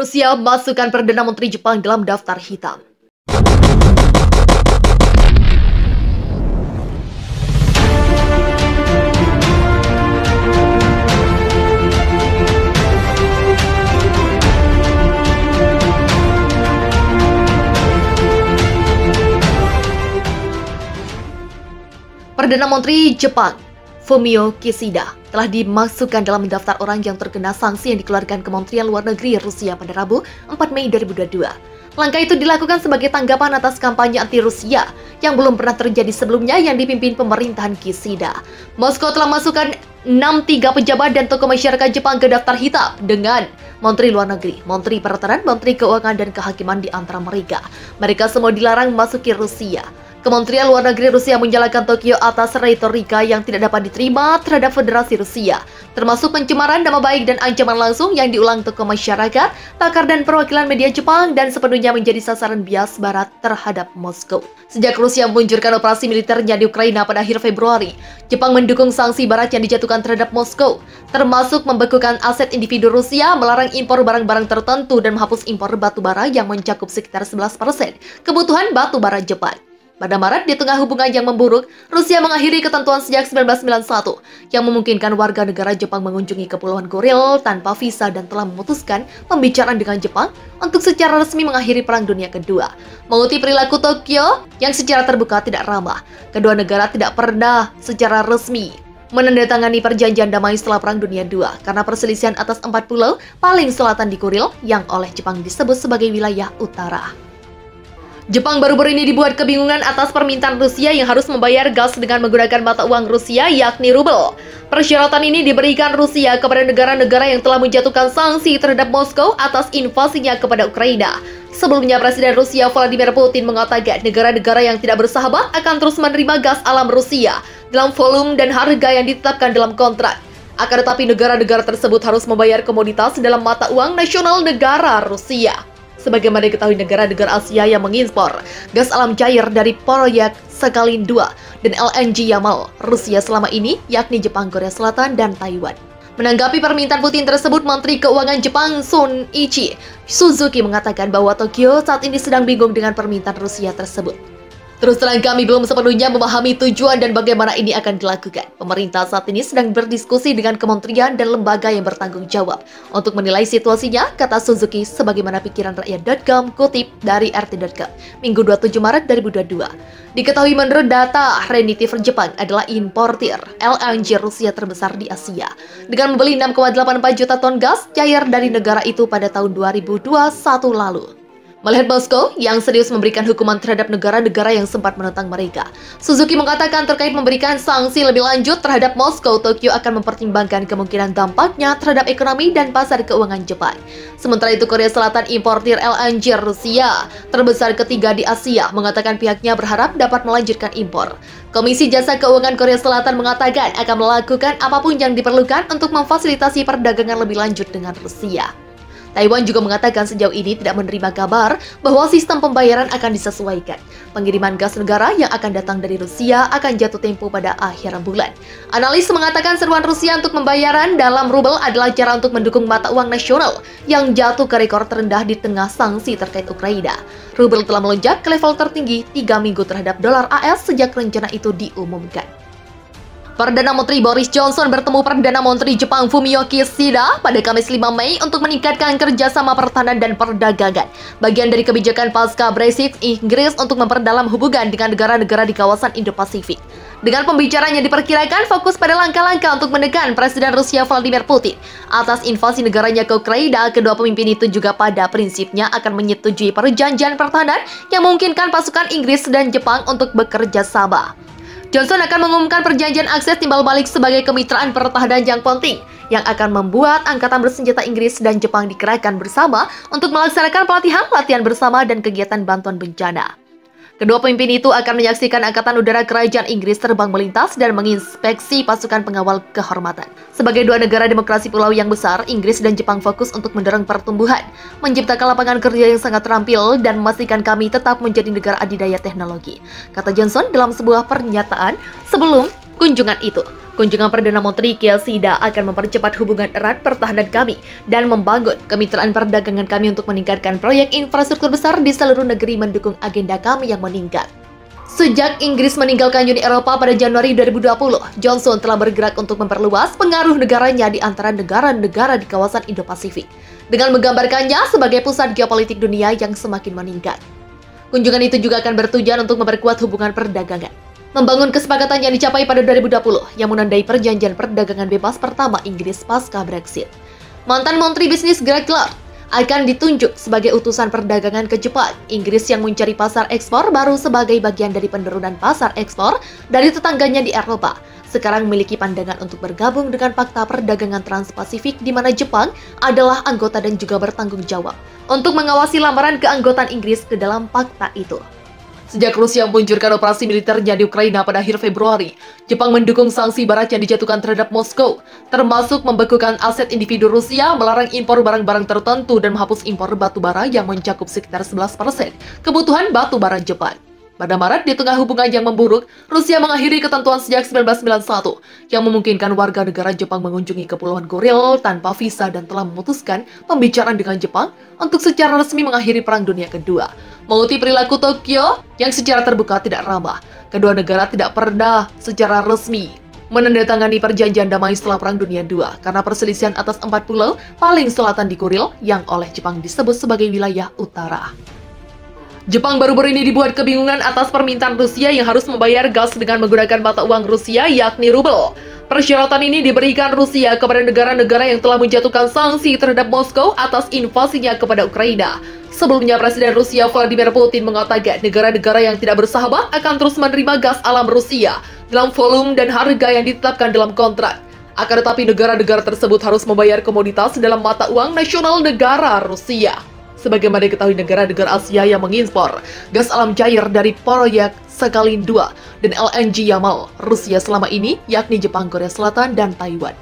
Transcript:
Rusia masukkan Perdana Menteri Jepang dalam daftar hitam. Perdana Menteri Jepang Fumio Kishida telah dimasukkan dalam daftar orang yang terkena sanksi yang dikeluarkan Kementerian Luar Negeri Rusia pada Rabu 4 Mei 2022. Langkah itu dilakukan sebagai tanggapan atas kampanye anti-Rusia yang belum pernah terjadi sebelumnya yang dipimpin pemerintahan Kishida. Moskow telah masukkan 63 pejabat dan tokoh masyarakat Jepang ke daftar hitam dengan Menteri Luar Negeri, Menteri Pertahanan, Menteri Keuangan, dan Kehakiman di antara mereka. Mereka semua dilarang memasuki Rusia. Kementerian Luar Negeri Rusia menyalahkan Tokyo atas retorika yang tidak dapat diterima terhadap Federasi Rusia, termasuk pencemaran nama baik dan ancaman langsung yang diulang tokoh masyarakat, pakar dan perwakilan media Jepang dan sepenuhnya menjadi sasaran bias Barat terhadap Moskow. Sejak Rusia meluncurkan operasi militernya di Ukraina pada akhir Februari, Jepang mendukung sanksi Barat yang dijatuhkan terhadap Moskow, termasuk membekukan aset individu Rusia, melarang impor barang-barang tertentu, dan menghapus impor batu bara yang mencakup sekitar 11% kebutuhan batu bara Jepang. Pada Maret, di tengah hubungan yang memburuk, Rusia mengakhiri ketentuan sejak 1991 yang memungkinkan warga negara Jepang mengunjungi Kepulauan Kuril tanpa visa dan telah memutuskan pembicaraan dengan Jepang untuk secara resmi mengakhiri Perang Dunia Kedua. Mengutip perilaku Tokyo yang secara terbuka tidak ramah, kedua negara tidak pernah secara resmi menandatangani perjanjian damai setelah Perang Dunia II karena perselisihan atas 4 pulau paling selatan di Kuril yang oleh Jepang disebut sebagai wilayah utara. Jepang baru-baru ini dibuat kebingungan atas permintaan Rusia yang harus membayar gas dengan menggunakan mata uang Rusia yakni rubel. Persyaratan ini diberikan Rusia kepada negara-negara yang telah menjatuhkan sanksi terhadap Moskow atas invasinya kepada Ukraina. Sebelumnya, Presiden Rusia Vladimir Putin mengatakan negara-negara yang tidak bersahabat akan terus menerima gas alam Rusia dalam volume dan harga yang ditetapkan dalam kontrak. Akan tetapi negara-negara tersebut harus membayar komoditas dalam mata uang nasional negara Rusia. Sebagaimana diketahui, negara-negara Asia yang mengimpor gas alam cair dari proyek Sakhalin 2 dan LNG Yamal Rusia selama ini, yakni Jepang, Korea Selatan, dan Taiwan. Menanggapi permintaan Putin tersebut, Menteri Keuangan Jepang Shunichi Suzuki mengatakan bahwa Tokyo saat ini sedang bingung dengan permintaan Rusia tersebut. Terus terang, kami belum sepenuhnya memahami tujuan dan bagaimana ini akan dilakukan. Pemerintah saat ini sedang berdiskusi dengan kementerian dan lembaga yang bertanggung jawab untuk menilai situasinya, kata Suzuki sebagaimana pikiran rakyat.com kutip dari RT.com, Minggu 27 Maret 2022. Diketahui menurut data Renitif Jepang adalah importir LNG Rusia terbesar di Asia dengan membeli 6,84 juta ton gas cair dari negara itu pada tahun 2021 lalu. Melihat Moskow yang serius memberikan hukuman terhadap negara-negara yang sempat menentang mereka, Suzuki mengatakan terkait memberikan sanksi lebih lanjut terhadap Moskow, Tokyo akan mempertimbangkan kemungkinan dampaknya terhadap ekonomi dan pasar keuangan Jepang. Sementara itu, Korea Selatan, importir LNG Rusia terbesar ketiga di Asia, mengatakan pihaknya berharap dapat melanjutkan impor. Komisi Jasa Keuangan Korea Selatan mengatakan akan melakukan apapun yang diperlukan untuk memfasilitasi perdagangan lebih lanjut dengan Rusia. Taiwan juga mengatakan sejauh ini tidak menerima kabar bahwa sistem pembayaran akan disesuaikan. Pengiriman gas negara yang akan datang dari Rusia akan jatuh tempo pada akhir bulan. Analis mengatakan seruan Rusia untuk pembayaran dalam rubel adalah cara untuk mendukung mata uang nasional yang jatuh ke rekor terendah di tengah sanksi terkait Ukraina. Rubel telah melonjak ke level tertinggi 3 minggu terhadap dolar AS sejak rencana itu diumumkan. Perdana Menteri Boris Johnson bertemu Perdana Menteri Jepang Fumio Kishida pada Kamis 5 Mei untuk meningkatkan kerjasama pertahanan dan perdagangan. Bagian dari kebijakan pasca Brexit Inggris untuk memperdalam hubungan dengan negara-negara di kawasan Indo-Pasifik. Dengan pembicaraan yang diperkirakan fokus pada langkah-langkah untuk menekan Presiden Rusia Vladimir Putin atas invasi negaranya ke Ukraina, kedua pemimpin itu juga pada prinsipnya akan menyetujui perjanjian pertahanan yang memungkinkan pasukan Inggris dan Jepang untuk bekerja sama. Johnson akan mengumumkan perjanjian akses timbal balik sebagai kemitraan pertahanan yang penting yang akan membuat angkatan bersenjata Inggris dan Jepang dikerahkan bersama untuk melaksanakan pelatihan bersama dan kegiatan bantuan bencana. Kedua pemimpin itu akan menyaksikan Angkatan Udara Kerajaan Inggris terbang melintas dan menginspeksi pasukan pengawal kehormatan. Sebagai dua negara demokrasi pulau yang besar, Inggris dan Jepang fokus untuk mendorong pertumbuhan, menciptakan lapangan kerja yang sangat terampil, dan memastikan kami tetap menjadi negara adidaya teknologi, kata Johnson dalam sebuah pernyataan sebelum kunjungan itu. Kunjungan Perdana Menteri Kishida akan mempercepat hubungan erat pertahanan kami dan membangun kemitraan perdagangan kami untuk meningkatkan proyek infrastruktur besar di seluruh negeri mendukung agenda kami yang meningkat. Sejak Inggris meninggalkan Uni Eropa pada Januari 2020, Johnson telah bergerak untuk memperluas pengaruh negaranya di antara negara-negara di kawasan Indo-Pasifik, dengan menggambarkannya sebagai pusat geopolitik dunia yang semakin meningkat. Kunjungan itu juga akan bertujuan untuk memperkuat hubungan perdagangan, membangun kesepakatan yang dicapai pada 2020 yang menandai perjanjian perdagangan bebas pertama Inggris pasca Brexit. Mantan Menteri Bisnis Greg Clark akan ditunjuk sebagai utusan perdagangan ke Jepang. Inggris yang mencari pasar ekspor baru sebagai bagian dari penurunan pasar ekspor dari tetangganya di Eropa, sekarang memiliki pandangan untuk bergabung dengan Fakta Perdagangan Trans-Pasifik di mana Jepang adalah anggota dan juga bertanggung jawab untuk mengawasi lamaran keanggotaan Inggris ke dalam fakta itu. Sejak Rusia meluncurkan operasi militernya di Ukraina pada akhir Februari, Jepang mendukung sanksi barat yang dijatuhkan terhadap Moskow, termasuk membekukan aset individu Rusia, melarang impor barang-barang tertentu, dan menghapus impor batu bara yang mencakup sekitar 11% kebutuhan batu bara Jepang. Pada Maret, di tengah hubungan yang memburuk, Rusia mengakhiri ketentuan sejak 1991 yang memungkinkan warga negara Jepang mengunjungi Kepulauan Kuril tanpa visa dan telah memutuskan pembicaraan dengan Jepang untuk secara resmi mengakhiri Perang Dunia Kedua. Mengutip perilaku Tokyo yang secara terbuka tidak ramah, kedua negara tidak pernah secara resmi menandatangani perjanjian damai setelah Perang Dunia II karena perselisihan atas 4 pulau paling selatan di Kuril yang oleh Jepang disebut sebagai wilayah utara. Jepang baru-baru ini dibuat kebingungan atas permintaan Rusia yang harus membayar gas dengan menggunakan mata uang Rusia yakni rubel. Persyaratan ini diberikan Rusia kepada negara-negara yang telah menjatuhkan sanksi terhadap Moskow atas invasinya kepada Ukraina. Sebelumnya, Presiden Rusia Vladimir Putin mengatakan negara-negara yang tidak bersahabat akan terus menerima gas alam Rusia dalam volume dan harga yang ditetapkan dalam kontrak. Akan tetapi negara-negara tersebut harus membayar komoditas dalam mata uang nasional negara Rusia. Sebagaimana diketahui negara-negara Asia yang mengimpor gas alam cair dari proyek Sakhalin II dan LNG Yamal Rusia selama ini, yakni Jepang, Korea Selatan, dan Taiwan.